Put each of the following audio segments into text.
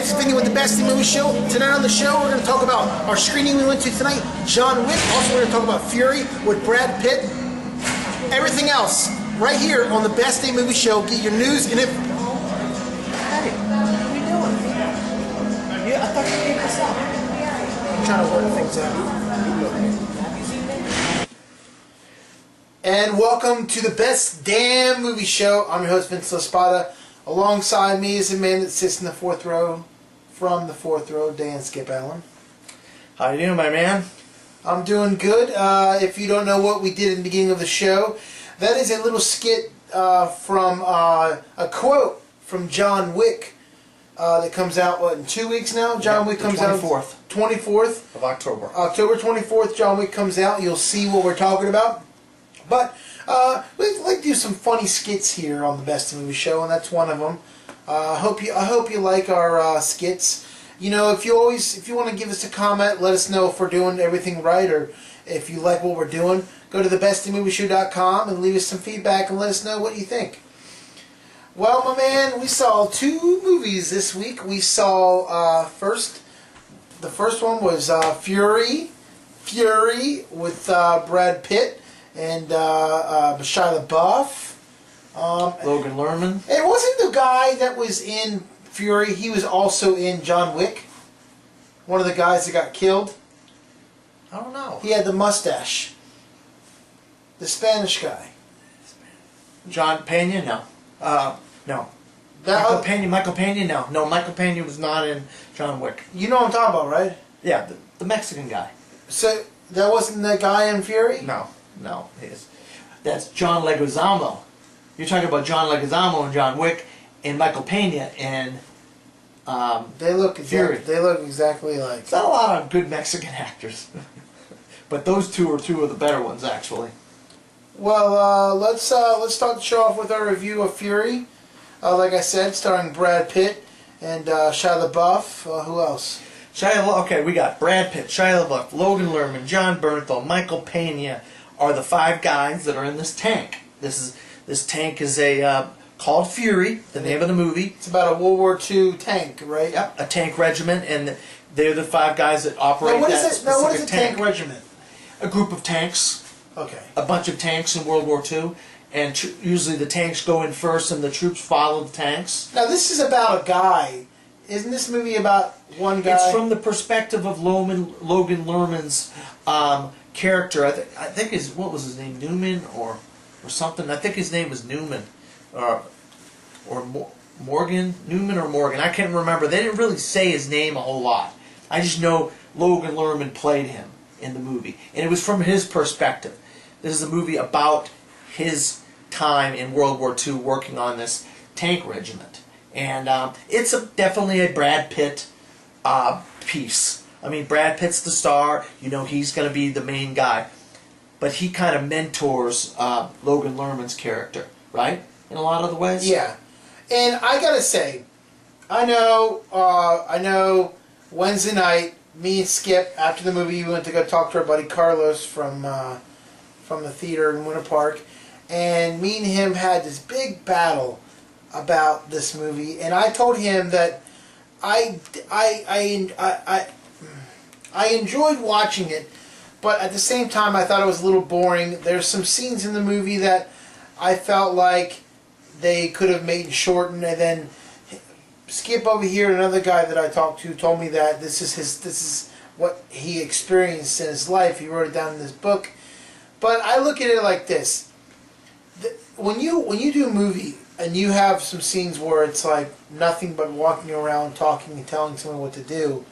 This is Vinny with the Best in Movie Show. Tonight on the show, we're going to talk about our screening we went to tonight, John Wick. Also, we're going to talk about Fury with Brad Pitt. Everything else, right here on the Best in Movie Show. Get your news and info. Hey, what are you doing? Yeah, I thought you came us out. I'm trying to work things out. And welcome to the Best Damn Movie Show. I'm your host, Vince Espada. Alongside me is a man that sits in the fourth row, from the fourth row, Dan Skip Allen. How you doing, my man? I'm doing good. If you don't know what we did in the beginning of the show, that is a little skit from a quote from John Wick that comes out, what, in 2 weeks now? John Wick comes 24th. out 24th Of October. October 24th, John Wick comes out. You'll see what we're talking about. But we'd like to do some funny skits here on the Best in Movie Show, and that's one of them. I hope you like our skits. You know, if you want to give us a comment, let us know if we're doing everything right, or if you like what we're doing. Go to thebestinmovieshow.com and leave us some feedback and let us know what you think. Well, my man, we saw two movies this week. We saw the first one was Fury with Brad Pitt and Shia LaBeouf. Logan Lerman. It wasn't the guy that was in Fury. He was also in John Wick. One of the guys that got killed. I don't know. He had the mustache. The Spanish guy. John Pena? No. No. Michael Pena? No. No, Michael Pena was not in John Wick. You know what I'm talking about, right? Yeah, the Mexican guy. So, that wasn't the guy in Fury? No. That's John Leguizamo. You're talking about John Leguizamo and John Wick and Michael Pena and They look Fury. They look exactly like. It's not a lot of good Mexican actors. But those two are two of the better ones, actually. Well, let's start the show off with our review of Fury. Like I said, starring Brad Pitt and Shia LaBeouf. Who else? Okay, we got Brad Pitt, Shia LaBeouf, Logan Lerman, John Bernthal, Michael Pena are the five guys that are in this tank. This tank is called Fury, the name of the movie. It's about a World War II tank, right? Yep, a tank regiment, and they're the five guys that operate that specific what is a tank regiment? A group of tanks. Okay. A bunch of tanks in World War II, and usually the tanks go in first and the troops follow the tanks. Now this is about a guy. Isn't this movie about one guy? It's from the perspective of Logan Lerman's character. I think what was his name, Newman or something. I think his name was Newman, or Morgan, Newman or Morgan. I can't remember. They didn't really say his name a whole lot. I just know Logan Lerman played him in the movie, and it was from his perspective. This is a movie about his time in World War II working on this tank regiment, and it's definitely a Brad Pitt piece. I mean, Brad Pitt's the star. You know, he's going to be the main guy, but he kind of mentors Logan Lerman's character, right? In a lot of the ways. Yeah, and I gotta say, I know. Wednesday night, me and Skip, after the movie, we went to go talk to our buddy Carlos from the theater in Winter Park, and me and him had this big battle about this movie, and I told him that I enjoyed watching it, but at the same time I thought it was a little boring. There's some scenes in the movie that I felt like they could have made shortened, and then Skip over here, another guy that I talked to, told me that this is what he experienced in his life. He wrote it down in this book. But I look at it like this: when you do a movie and you have some scenes where it's like nothing but walking around, talking, and telling someone what to do,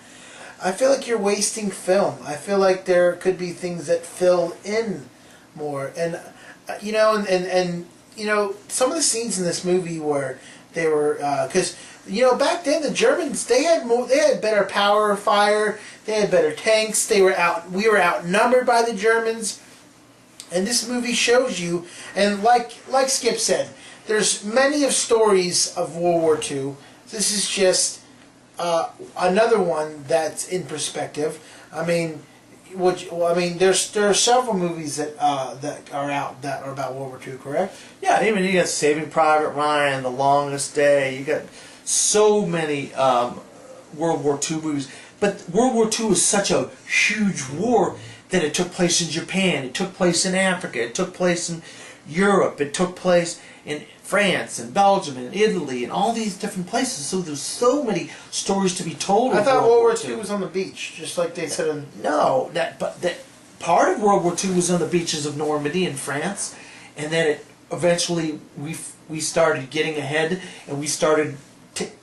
I feel like you're wasting film. I feel like there could be things that fill in more, and you know, and you know, some of the scenes in this movie where they were because. You know, back then the Germans, they had better power fire, they had better tanks, we were outnumbered by the Germans, and this movie shows you, and like Skip said, there's many of stories of World War II. This is just another one that's in perspective. I mean, there are several movies that are out that are about World War II, correct? Yeah, I mean, you got Saving Private Ryan, The Longest Day. You got so many World War II movies. But World War II was such a huge war that it took place in Japan, it took place in Africa, it took place in Europe, it took place in France and Belgium and Italy and all these different places. So there's so many stories to be told. I thought World War II was on the beach, just like they said in... No, that part of World War II was on the beaches of Normandy in France, and then it eventually we started getting ahead and we started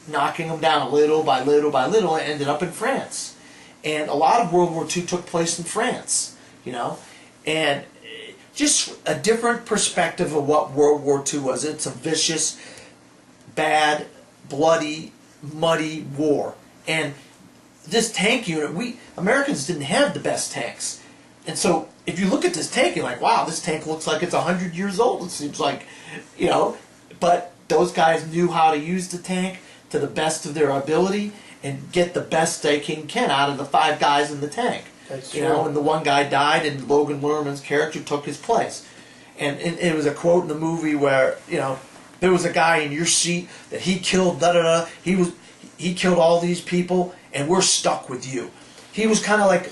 knocking them down little by little by little, and ended up in France. And a lot of World War II took place in France, you know, and just a different perspective of what World War II was. It's a vicious, bad, bloody, muddy war. And this tank unit, we Americans didn't have the best tanks. And so if you look at this tank, you're like, wow, this tank looks like it's 100 years old. It seems like, you know, but those guys knew how to use the tank to the best of their ability and get the best they can out of the 5 guys in the tank. That's you true. know, and the one guy died, and Logan Lerman's character took his place. And it was a quote in the movie where, you know, there was a guy in your seat that he killed da-da-da. He killed all these people, and we're stuck with you. He was kind of like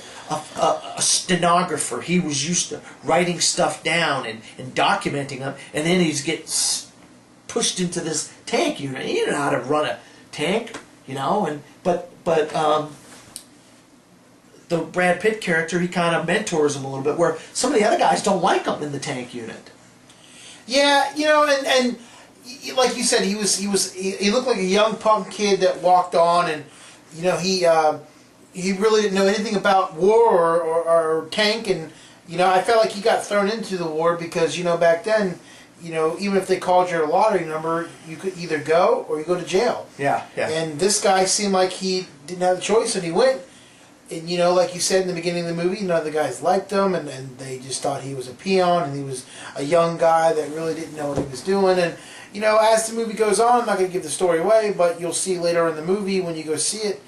a stenographer. He was used to writing stuff down and documenting them, and then he's gets pushed into this tank unit. He didn't know how to run a tank, you know, and but the Brad Pitt character, he kind of mentors him a little bit, where some of the other guys don't like him in the tank unit. Yeah, you know, and like you said, he looked like a young punk kid that walked on, and you know, he really didn't know anything about war or tank, and you know, I felt like he got thrown into the war because, you know, back then, you know, even if they called your lottery number, you could either go or you go to jail. Yeah, yeah. And this guy seemed like he didn't have a choice, and he went. And, you know, like you said in the beginning of the movie, none of the guys liked him, and they just thought he was a peon, and he was a young guy that really didn't know what he was doing. And, you know, as the movie goes on, I'm not going to give the story away, but you'll see later in the movie when you go see it,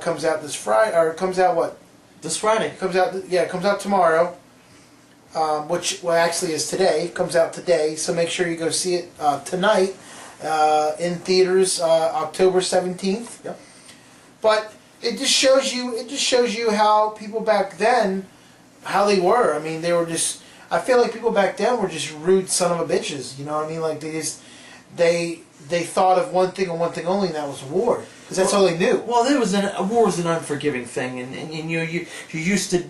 comes out this Friday, or it comes out what? This Friday. It comes out tomorrow, which, well, actually is today. It comes out today, so make sure you go see it tonight in theaters, October 17th. Yep. But it just shows you how people back then, how they were. I mean, they were just, I feel like people back then were just rude son of a bitches. You know what I mean? Like they thought of one thing and one thing only, and that was war, because that's all they knew. Well, a war is an unforgiving thing, and you're used to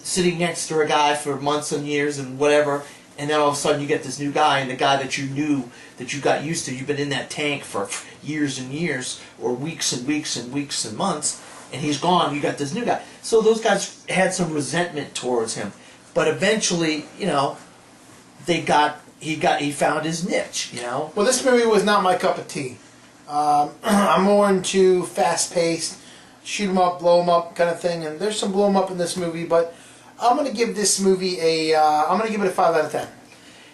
sitting next to a guy for months and years and whatever, and then all of a sudden you get this new guy, and the guy that you knew, that you got used to, you've been in that tank for years and years, or weeks and weeks and weeks and months, and he's gone, you got this new guy. So those guys had some resentment towards him. But eventually, you know, he found his niche, you know. Well, this movie was not my cup of tea. I'm more into fast-paced, shoot 'em up, blow 'em up kind of thing, and there's some blow 'em up in this movie, but I'm going to give this movie I'm going to give it a 5 out of 10.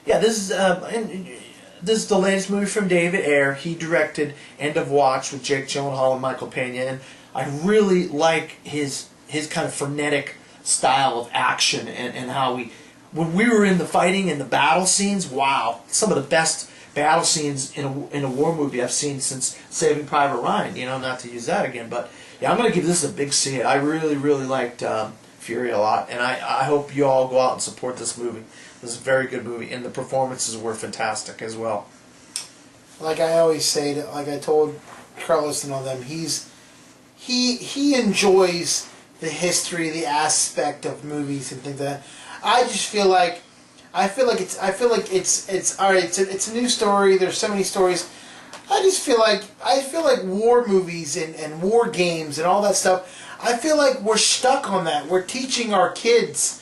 Yeah, this is the latest movie from David Ayer. He directed End of Watch with Jake Gyllenhaal and Michael Pena, and I really like his kind of frenetic style of action, and how when we were in the fighting and the battle scenes, wow, some of the best battle scenes in a war movie I've seen since Saving Private Ryan. You know, not to use that again, but yeah, I'm going to give this a big C. I really, really liked Fury a lot, and I hope you all go out and support this movie. This is a very good movie, and the performances were fantastic as well. Like I always say, like I told Carlos and all them, he enjoys the history, the aspect of movies and things like that. I just feel like it's all right. It's a new story. There's so many stories. I feel like war movies and war games and all that stuff. I feel like we're stuck on that. We're teaching our kids.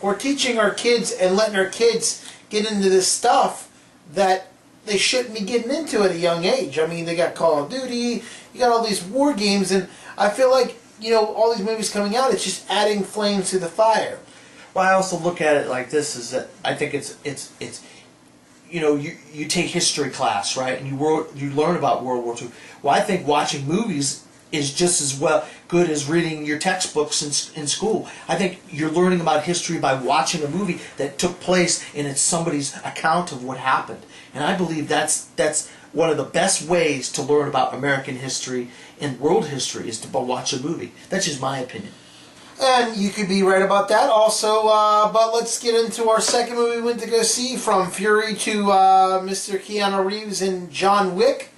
We're teaching our kids and letting our kids get into this stuff that they shouldn't be getting into at a young age. I mean, they got Call of Duty, you got all these war games, and I feel like, you know, all these movies coming out, it's just adding flames to the fire. Well, I also look at it like this, is that I think it's you know, you take history class, right, and you learn about World War II. Well, I think watching movies is just as well good as reading your textbooks in school. I think you're learning about history by watching a movie that took place and it's somebody's account of what happened. And I believe that's one of the best ways to learn about American history and world history is to watch a movie. That's just my opinion. And you could be right about that also, but let's get into our second movie we went to go see, From Fury to Mr. Keanu Reeves and John Wick,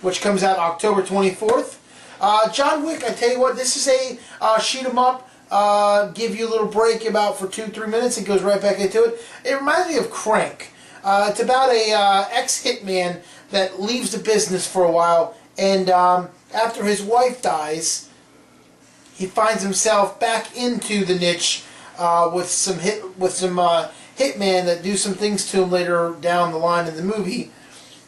which comes out October 24th. John Wick, I tell you what, this is a shoot 'em up, give you a little break about for 2-3 minutes and goes right back into it. It reminds me of Crank. It's about a ex-hitman that leaves the business for a while, and after his wife dies, he finds himself back into the niche with some hitman that do some things to him later down the line in the movie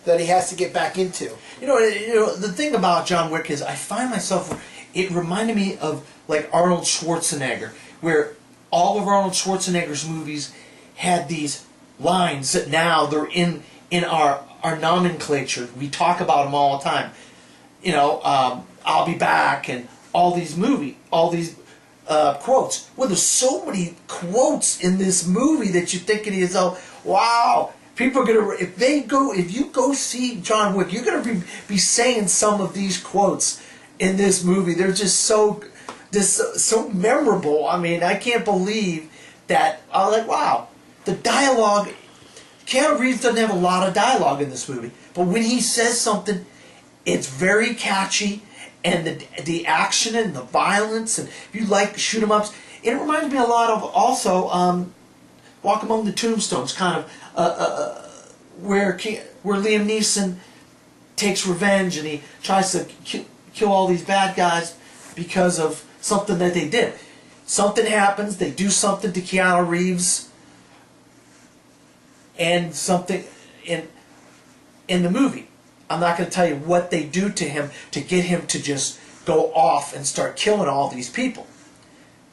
that he has to get back into. You know, the thing about John Wick is I find myself, it reminded me of like Arnold Schwarzenegger, where all of Arnold Schwarzenegger's movies had these lines that now they're in our nomenclature. We talk about them all the time. You know, I'll be back, and all these quotes. Well, there's so many quotes in this movie that you're thinking to yourself, wow. People are gonna, if you go see John Wick, you're gonna be saying some of these quotes in this movie. They're just so memorable. I mean, I can't believe that. I'm like, wow, the dialogue. Keanu Reeves doesn't have a lot of dialogue in this movie, but when he says something, it's very catchy, and the action and the violence, and if you like shoot 'em ups, it reminds me a lot of also Walk Among the Tombstones, kind of. Where Liam Neeson takes revenge and he tries to kill all these bad guys because of something that they did. Something happens, they do something to Keanu Reeves, and something in the movie. I'm not going to tell you what they do to him to get him to just go off and start killing all these people.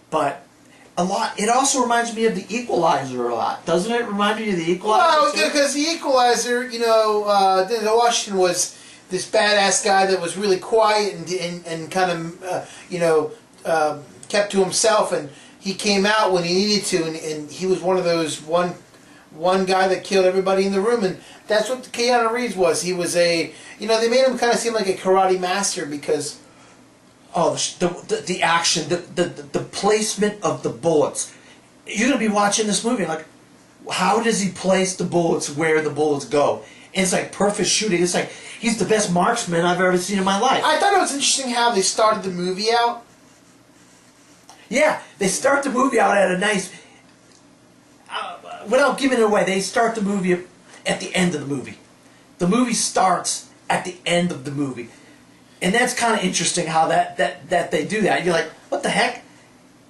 But a lot. It also reminds me of The Equalizer a lot. Doesn't it remind you of The Equalizer? Well, because The Equalizer, you know, Denzel Washington was this badass guy that was really quiet and kind of, kept to himself, and he came out when he needed to, and he was one of those one guy that killed everybody in the room, and that's what Keanu Reeves was. He was they made him kind of seem like a karate master because... Oh, the action, the placement of the bullets. You're going to be watching this movie like, how does he place the bullets where the bullets go? And it's like perfect shooting. It's like he's the best marksman I've ever seen in my life. I thought it was interesting how they started the movie out. Yeah, they start the movie out at a nice... without giving it away, they start the movie at the end of the movie. The movie starts at the end of the movie. And that's kind of interesting how that they do that. You're like, what the heck?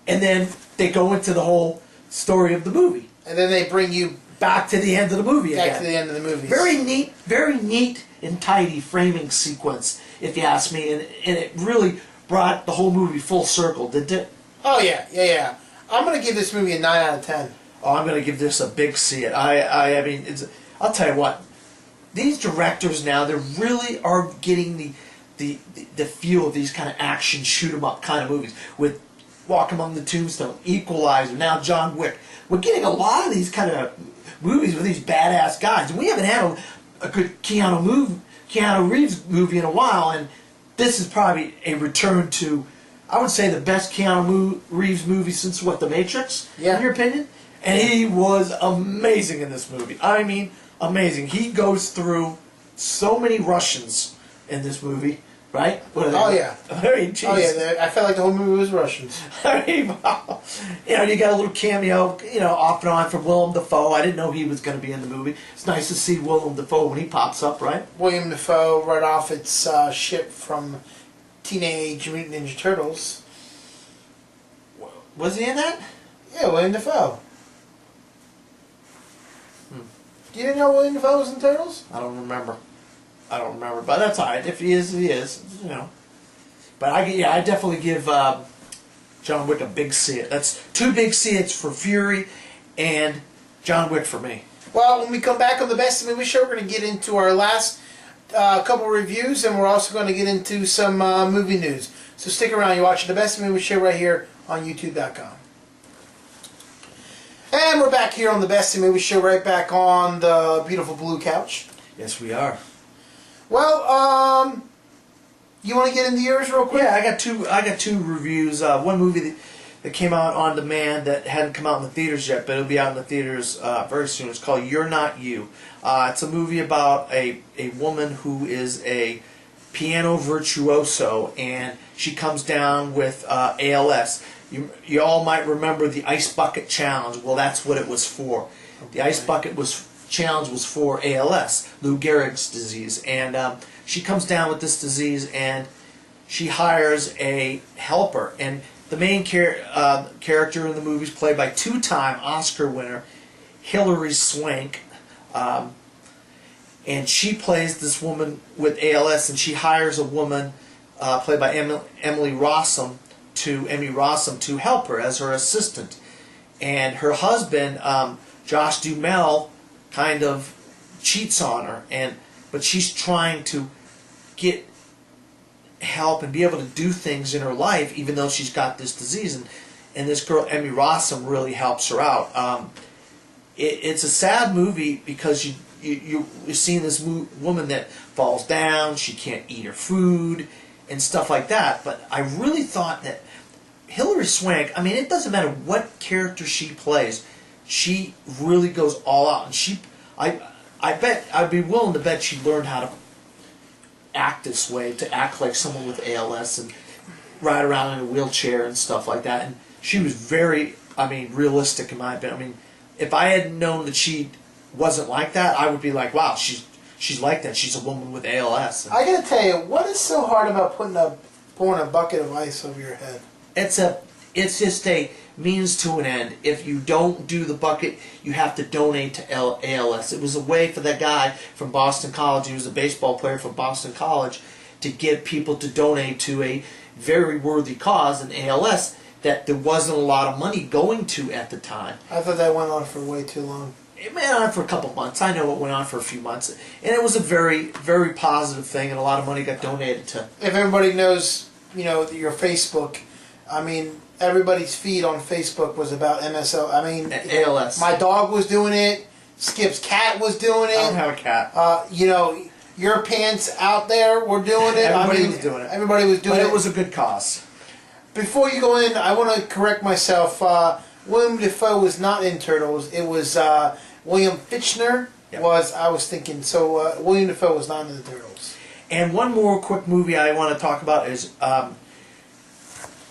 And then they go into the whole story of the movie. And then they bring you back to the end of the movie again. Back to the end of the movie. Very neat and tidy framing sequence, if you ask me. And it really brought the whole movie full circle, didn't it? Oh, yeah. I'm going to give this movie a 9 out of 10. Oh, I'm going to give this a big C. I mean, I'll tell you what. These directors now, they really are getting the feel of these kind of action, shoot 'em up kind of movies. With Walk Among the Tombstone, Equalizer, now John Wick. We're getting a lot of these kind of movies with these badass guys. And we haven't had a good Keanu Reeves movie in a while, and this is probably a return to, I would say, the best Keanu Reeves movie since, what, The Matrix? Yeah. In your opinion? And he was amazing in this movie. I mean, amazing. He goes through so many Russians in this movie, right? Oh, yeah. I mean, geez. Oh, yeah. I felt like the whole movie was Russians. I mean, wow. You got a little cameo, off and on from Willem Dafoe. I didn't know he was going to be in the movie. It's nice to see Willem Dafoe when he pops up, right? William Dafoe right off its ship from Teenage Mutant Ninja Turtles. Was he in that? Yeah, William Dafoe. You didn't know William Dafoe was in Turtles? I don't remember, but that's all right. If he is, he is. But I definitely give John Wick a big C. That's 2 big C's for Fury and John Wick for me. Well, when we come back on the Best of Movie Show, we're going to get into our last a couple reviews, and we're also going to get into some movie news. So stick around. You're watching the Best Movie Show right here on YouTube.com. And we're back here on the Best Movie Show, right back on the beautiful blue couch. Yes, we are. Well, you want to get into yours real quick? Yeah, I got two reviews. One movie that came out on demand that hadn't come out in the theaters yet, but it'll be out in the theaters very soon. It's called You're Not You. It's a movie about a woman who is a piano virtuoso, and she comes down with ALS. You all might remember the Ice Bucket Challenge. Well, that's what it was for. The Ice Bucket Challenge was for ALS, Lou Gehrig's disease, and she comes down with this disease, and she hires a helper. And the main character in the movie is played by two-time Oscar winner Hilary Swank, and she plays this woman with ALS, and she hires a woman played by Emmy Rossum to help her as her assistant. And her husband, Josh Duhamel, kind of cheats on her, but she's trying to get help and be able to do things in her life, even though she's got this disease. And this girl, Emmy Rossum, really helps her out. It's a sad movie because you're seeing this woman that falls down, she can't eat her food, and stuff like that. But I really thought that Hilary Swank, I mean, it doesn't matter what character she plays, she really goes all out. And I bet, I'd be willing to bet she learned how to act this way, to act like someone with ALS and ride around in a wheelchair and stuff like that. And she was very, realistic in my opinion. I mean, if I had known that she wasn't like that, I would be like, wow, she's like that. She's a woman with ALS. I gotta tell you, what is so hard about pouring a bucket of ice over your head? It's just a means to an end. If you don't do the bucket, you have to donate to ALS. It was a way for that guy from Boston College, he was a baseball player from Boston College, to get people to donate to a very worthy cause in ALS that there wasn't a lot of money going to at the time. I thought that went on for way too long. It went on for a couple months. I know it went on for a few months. And it was a very, very positive thing, and a lot of money got donated to. If everybody knows, your Facebook, everybody's feed on Facebook was about MSL. ALS. My dog was doing it. Skip's cat was doing it. I don't have a cat. Your pants out there were doing it. Everybody was doing it. Everybody was doing it. But it was a good cause. Before you go in, I want to correct myself. William Dafoe was not in Turtles. It was William Fichtner. Yep. I was thinking. So William Dafoe was not in the Turtles. And one more quick movie I want to talk about is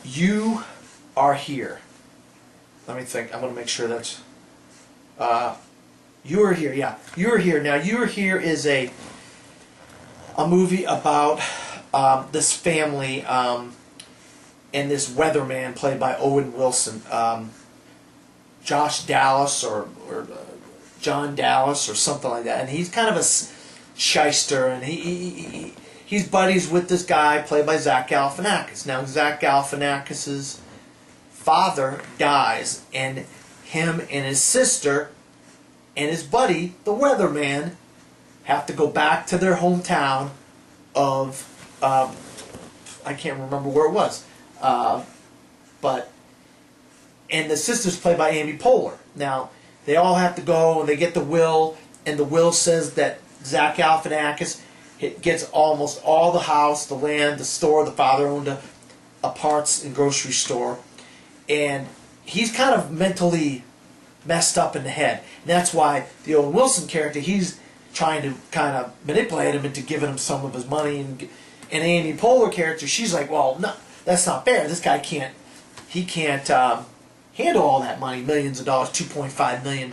You Are Here. Let me think. I want to make sure that's... You Are Here, yeah. You Are Here. Now, You Are Here is a movie about this family and this weatherman played by Owen Wilson. Josh Dallas or John Dallas or something like that. And he's kind of a shyster, and he's buddies with this guy played by Zach Galifianakis. Now, Zach Galifianakis' father dies, and him and his sister and his buddy, the weatherman, have to go back to their hometown of, I can't remember where it was, and the sister's played by Amy Poehler. Now, they all have to go, and they get the will, and the will says that Zach Galifianakis gets almost all the house, the land, the store. The father owned a parts and grocery store, and he's kind of mentally messed up in the head. And that's why the Owen Wilson character, he's trying to kind of manipulate him into giving him some of his money. And Amy Poehler character, she's like, well, no, that's not fair. This guy can't handle all that money, millions of dollars, $2.5 million.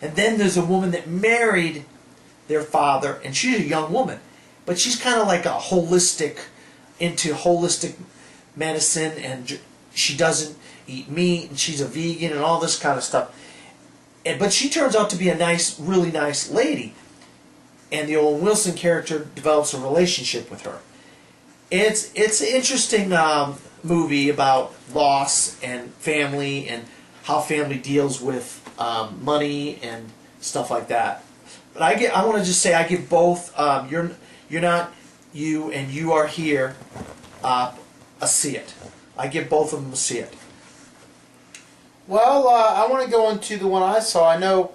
And then there's a woman that married their father, and she's a young woman, but she's kind of like into holistic medicine, and she doesn't eat meat, and she's a vegan, and all this kind of stuff. But she turns out to be a really nice lady, and the Owen Wilson character develops a relationship with her. It's an interesting movie about loss and family and how family deals with money and stuff like that. But I want to just say I give both. You're not you and You Are Here a see it. I give both of them a see it. Well, I want to go into the one I saw. I know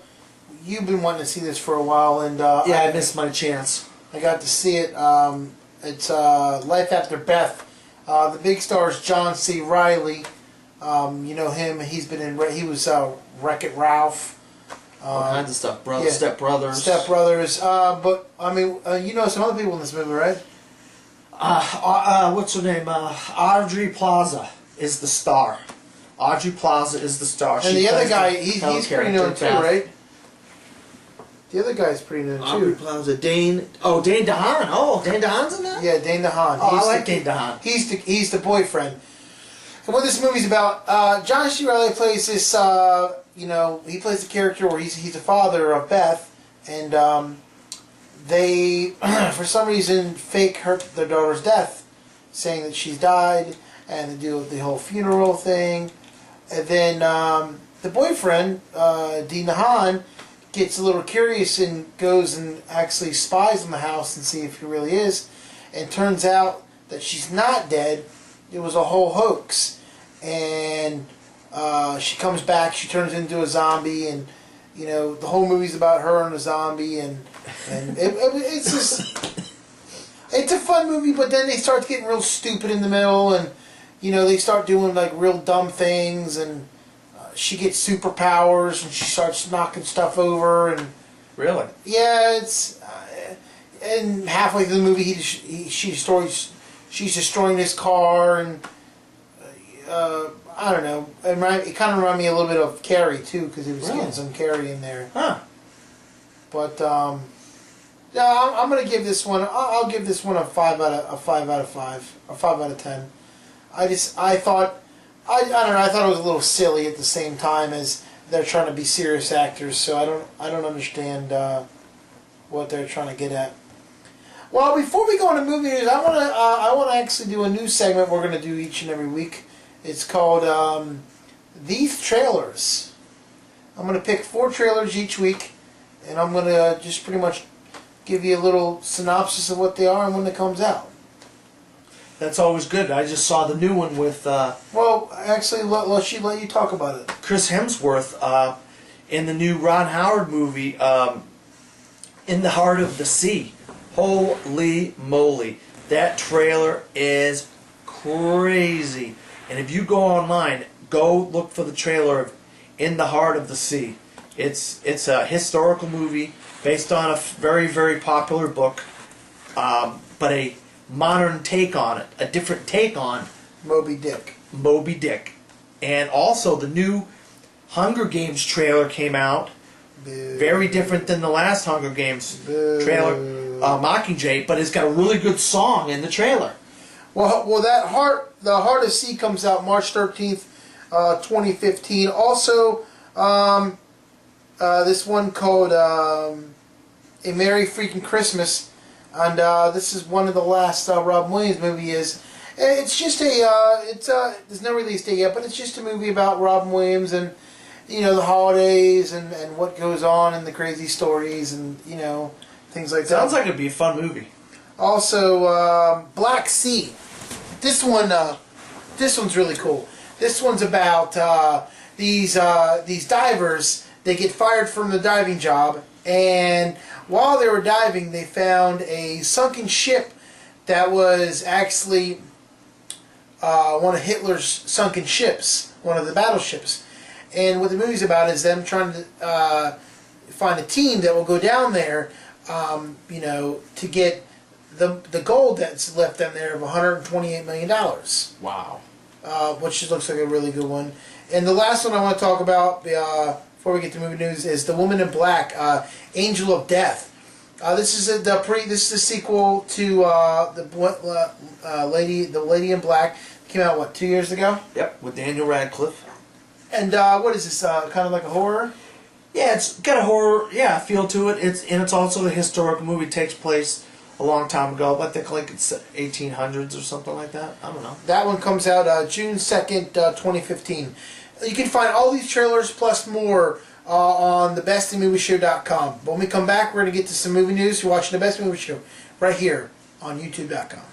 you've been wanting to see this for a while, and I missed my chance. I got to see it. It's Life After Beth. The big star is John C. Reilly. You know him. He's been in. He was Wreck-It Ralph. All kinds of stuff. Step Brothers. Step Brothers. But I mean, you know some other people in this movie, right? What's her name? Audrey Plaza is the star. Audrey Plaza is the star. And the other guy, he's pretty known too, right? The other guy's pretty known too. Aubrey Plaza, Dane. Oh, Dane DeHaan. Oh, Dane DeHaan's in that? Yeah, Dane DeHaan. Oh, I like Dane DeHaan. He's the boyfriend. And what this movie's about, John C. Reilly plays this, you know, he plays the character where he's the father of Beth, and they, for some reason, fake their daughter's death, saying that she's died, and they do the whole funeral thing. And then the boyfriend, Dean DeHaan, gets a little curious and goes and actually spies on the house and see if he really is. And turns out that she's not dead. It was a whole hoax. And she comes back, she turns into a zombie, and you know, the whole movie's about her and a zombie, and it's just, it's a fun movie, but then they start getting real stupid in the middle, and you know, they start doing like real dumb things, and she gets superpowers, and she starts knocking stuff over, and really, yeah, it's and halfway through the movie, she's destroying his car, and I don't know. It kind of reminded me a little bit of Carrie too, because it was getting some Carrie in there. Huh. But yeah, I'm gonna give this one. I'll give this one a 5 out of 5 or 5 out of 10. I thought I don't know. I thought it was a little silly at the same time as they're trying to be serious actors. So I don't understand what they're trying to get at. Well, before we go into movie news, I wanna actually do a new segment we're gonna do each and every week. It's called These Trailers. I'm gonna pick 4 trailers each week, and I'm gonna just pretty much give you a little synopsis of what they are and when it comes out. That's always good. I just saw the new one with well, actually, let you talk about it. Chris Hemsworth in the new Ron Howard movie, In the Heart of the Sea. Holy moly. That trailer is crazy. And if you go online, go look for the trailer of In the Heart of the Sea. It's a historical movie based on a very, very popular book, but a modern take on it, a different take on Moby Dick. Moby Dick. And also the new Hunger Games trailer came out. Boo. Very different than the last Hunger Games trailer, Mockingjay, but it's got a really good song in the trailer. Well, the Heart of Sea comes out March 13th, 2015. Also, this one called A Merry Freaking Christmas, and this is one of the last Robin Williams movies. It's just there's no release date yet, but it's just a movie about Robin Williams and, you know, the holidays and what goes on and the crazy stories and, you know, things like that. Sounds like it'd be a fun movie. Also, Black Sea. This one's really cool. This one's about these divers. They get fired from the diving job, and while they were diving, they found a sunken ship that was actually one of Hitler's sunken ships, one of the battleships. And what the movie's about is them trying to find a team that will go down there, you know, to get the gold that's left down there of $128 million. Wow. Which just looks like a really good one. And the last one I want to talk about before we get to movie news is The Woman in Black, Angel of Death. This is the sequel to the Lady in Black. It came out what, 2 years ago? Yep, with Daniel Radcliffe. And what is this? Kind of like a horror? Yeah, it's got a horror feel to it. It's also a historical movie. It takes place a long time ago. I think like it's 1800s or something like that. I don't know. That one comes out June 2nd, 2015. You can find all these trailers plus more on thebestinmovieshow.com. When we come back, we're going to get to some movie news. You're watching The Best Movie Show right here on YouTube.com.